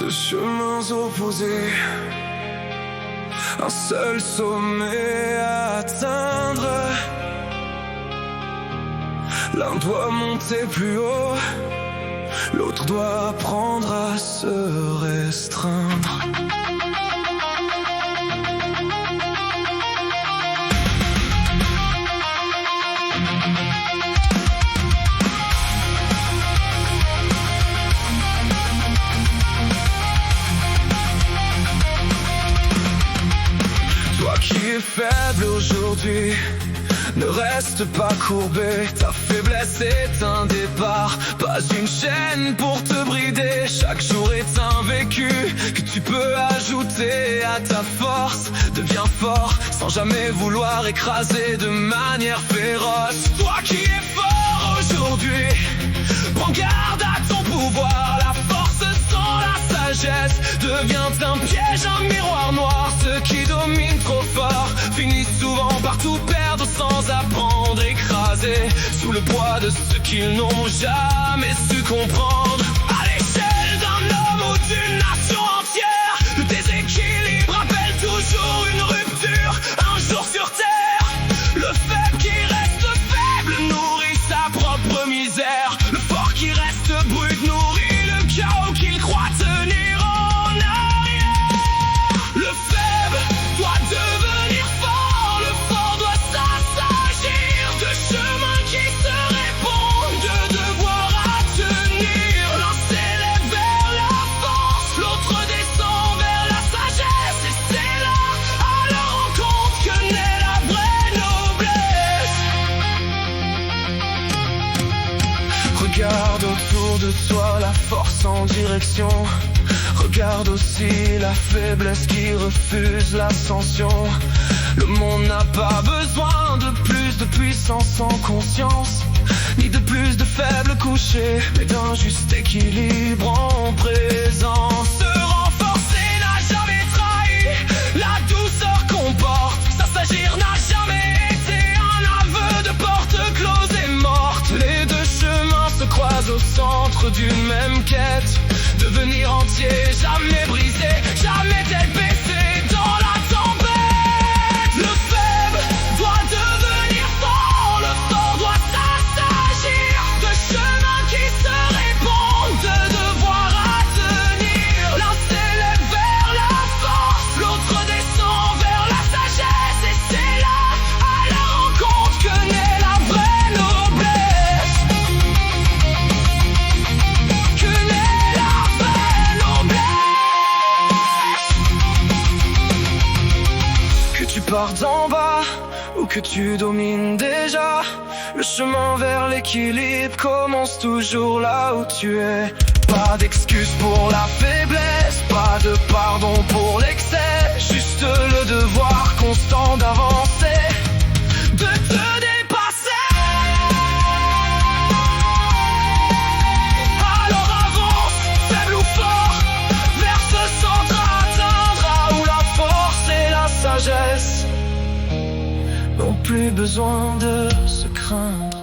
Deux chemins opposés, un seul sommet à atteindre. L'un doit monter plus haut, l'autre doit apprendre à se restreindre. Toi qui es faible aujourd'hui, ne reste pas courbé. Ta faiblesse est un départ, pas une chaîne pour te brider. Chaque jour est un vécu que tu peux ajouter à ta force. Deviens fort sans jamais vouloir écraser de manière féroce. Toi qui es fort aujourd'hui, prends garde à ton pouvoir. La force sans la sagesse devient un piège, un miroir noir. Ceux qui dominent trop fort finissent souvent par tout perdre sans apprendre, écrasés sous le poids de ce qu'ils n'ont jamais su comprendre. À l'échelle d'un homme ou d'une nation entière, le déséquilibre appelle toujours une rupture. Un jour sur terre, le faible qui reste faible nourrit sa propre misère. Le fort qui reste brut nourrit le chaos qu'il croit tenir en arrière. Le faible doit devenir fort, le fort doit s'assagir. Deux chemins qui se répondent, deux devoirs à tenir. L'un s'élève vers la force, l'autre descend vers la sagesse. Et c'est là, à leur rencontre, que naît la vraie noblesse. Regarde autour de toi la force en direction. Regarde aussi la faiblesse qui refuse l'ascension. Le monde n'a pas besoin de plus de puissance en conscience, ni de plus de faibles couchés, mais d'un juste équilibre en présence. Se renforcer n'a jamais trahi la douceur qu'on porte. S'assagir n'a jamais été un aveu de porte close et morte. Les deux chemins se croisent au centre d'une même quête. Devenir entier, jamais brisé, jamais tête baissée dans la tempête. Le faible doit devenir fort, le fort doit s'assagir. Deux chemins qui se répondent, deux devoirs à tenir. L'un s'élève vers la force, l'autre descend vers la sagesse. Et c'est là, à la rencontre, que naît la vraie noblesse. Que naît la vraie noblesse. Que tu partes d'en bas ou que tu domines déjà, le chemin vers l'équilibre commence toujours là où tu es. Pas d'excuse pour la faiblesse, pas de pardon pour l'excès, juste le devoir constant d'avancer, de te dépasser. Alors avance, faible ou fort, vers ce centre à atteindre, où la force et la sagesse n'ont plus besoin de se craindre.